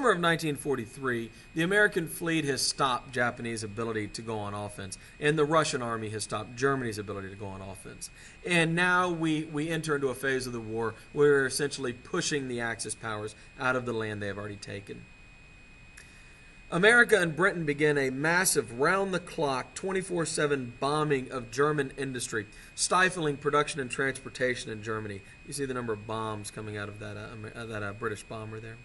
summer of 1943, the American fleet has stopped Japanese ability to go on offense, and the Russian army has stopped Germany's ability to go on offense. And now we enter into a phase of the war where we're essentially pushing the Axis powers out of the land they have already taken. America and Britain began a massive, round-the-clock, 24/7 bombing of German industry, stifling production and transportation in Germany. You see the number of bombs coming out of that British bomber there.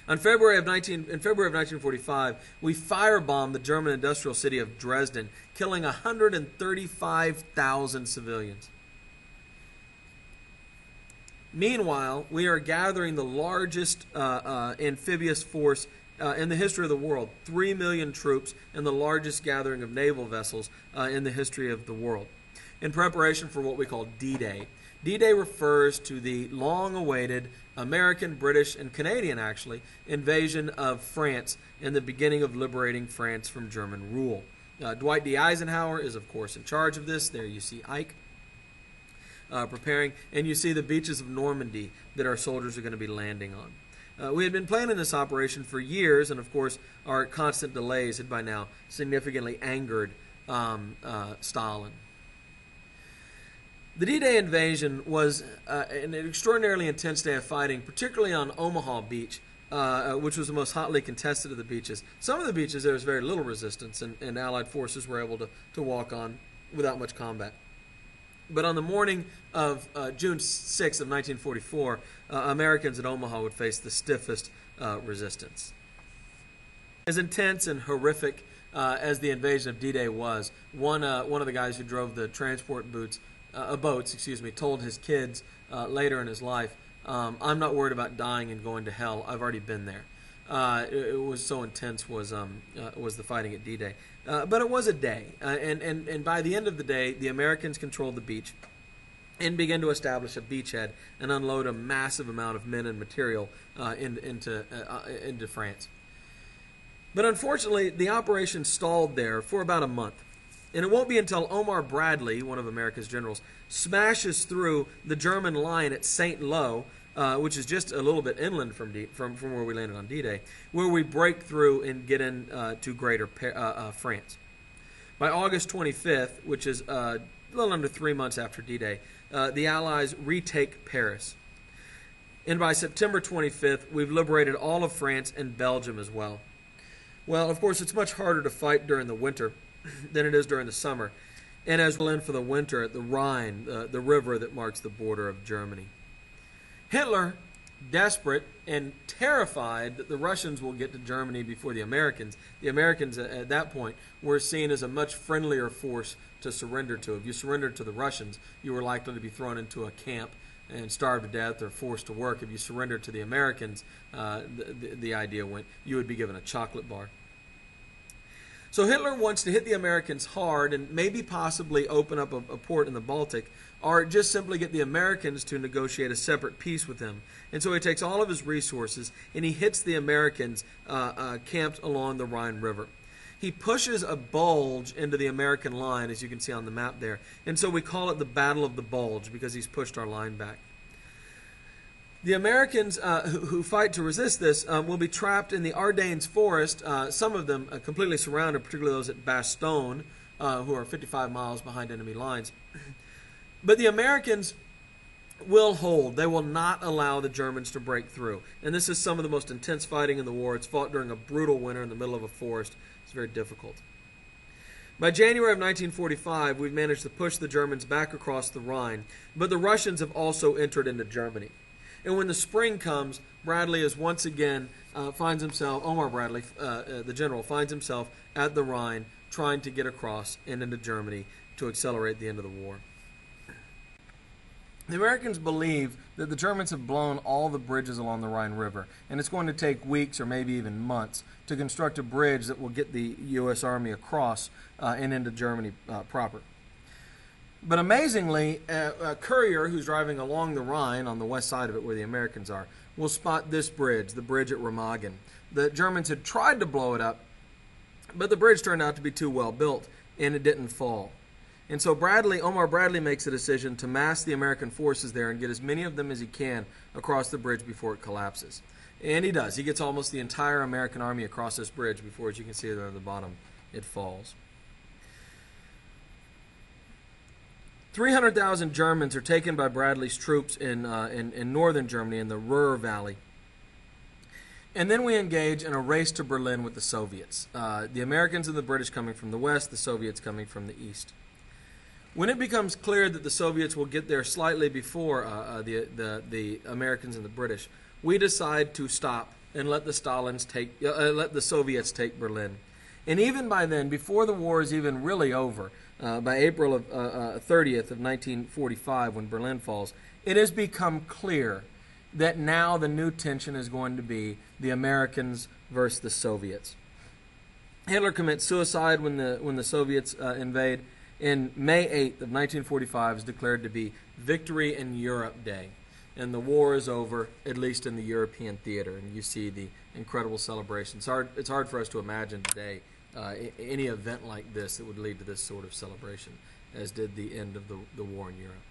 In February of 1945, we firebombed the German industrial city of Dresden, killing 135,000 civilians. Meanwhile, we are gathering the largest amphibious force in the history of the world, 3 million troops, and the largest gathering of naval vessels in the history of the world, in preparation for what we call D-Day. D-Day refers to the long-awaited American, British, and Canadian, actually, invasion of France and the beginning of liberating France from German rule. Dwight D. Eisenhower is, of course, in charge of this. There you see Ike preparing, and you see the beaches of Normandy that our soldiers are going to be landing on. We had been planning this operation for years, and of course our constant delays had by now significantly angered Stalin. The D-Day invasion was an extraordinarily intense day of fighting, particularly on Omaha Beach, which was the most hotly contested of the beaches. Some of the beaches there was very little resistance, and Allied forces were able to walk on without much combat. But on the morning of June 6 of 1944, Americans at Omaha would face the stiffest resistance. As intense and horrific as the invasion of D-Day was, one of the guys who drove the transport boats, told his kids later in his life, "I'm not worried about dying and going to hell. I've already been there." It was so intense was the fighting at D-Day. But it was a day, and by the end of the day, the Americans controlled the beach and began to establish a beachhead and unload a massive amount of men and material into France. But unfortunately, the operation stalled there for about a month. And it won't be until Omar Bradley, one of America's generals, smashes through the German line at St. Lo, which is just a little bit inland from where we landed on D-Day, where we break through and get into greater France. By August 25th, which is a little under 3 months after D-Day, the Allies retake Paris. And by September 25th, we've liberated all of France and Belgium as well. Well, of course, it's much harder to fight during the winter than it is during the summer. And as we'll end for the winter at the Rhine, the river that marks the border of Germany. Hitler, desperate and terrified that the Russians will get to Germany before the Americans at that point were seen as a much friendlier force to surrender to. If you surrendered to the Russians, you were likely to be thrown into a camp and starved to death or forced to work. If you surrendered to the Americans, the idea went you would be given a chocolate bar. So Hitler wants to hit the Americans hard and maybe possibly open up a port in the Baltic, or just simply get the Americans to negotiate a separate peace with him. And so he takes all of his resources and he hits the Americans camped along the Rhine River. He pushes a bulge into the American line, as you can see on the map there. And so we call it the Battle of the Bulge because he's pushed our line back. The Americans who fight to resist this will be trapped in the Ardennes forest, some of them completely surrounded, particularly those at Bastogne, who are 55 miles behind enemy lines. But the Americans will hold. They will not allow the Germans to break through. And this is some of the most intense fighting in the war. It's fought during a brutal winter in the middle of a forest. It's very difficult. By January of 1945, we've managed to push the Germans back across the Rhine, but the Russians have also entered into Germany. And when the spring comes, Bradley is once again finds himself, Omar Bradley, the general, finds himself at the Rhine trying to get across and into Germany to accelerate the end of the war. The Americans believe that the Germans have blown all the bridges along the Rhine River, and it's going to take weeks or maybe even months to construct a bridge that will get the U.S. Army across and into Germany proper. But amazingly, a courier who's driving along the Rhine on the west side of it where the Americans are will spot this bridge, the bridge at Remagen. The Germans had tried to blow it up, but the bridge turned out to be too well built, and it didn't fall. And so Omar Bradley makes a decision to mass the American forces there and get as many of them as he can across the bridge before it collapses. And he does. He gets almost the entire American army across this bridge before, as you can see there at the bottom, it falls. 300,000 Germans are taken by Bradley's troops in northern Germany in the Ruhr Valley. And then we engage in a race to Berlin with the Soviets. The Americans and the British coming from the west, the Soviets coming from the east. When it becomes clear that the Soviets will get there slightly before the Americans and the British, we decide to stop and let the Soviets take Berlin. And even by then, before the war is even really over, by April of 30th of 1945, when Berlin falls, it has become clear that now the new tension is going to be the Americans versus the Soviets. Hitler commits suicide when the Soviets invade. And May 8th of 1945 is declared to be Victory in Europe Day. And the war is over, at least in the European theater. And you see the incredible celebration. It's hard for us to imagine today any event like this that would lead to this sort of celebration, as did the end of the war in Europe.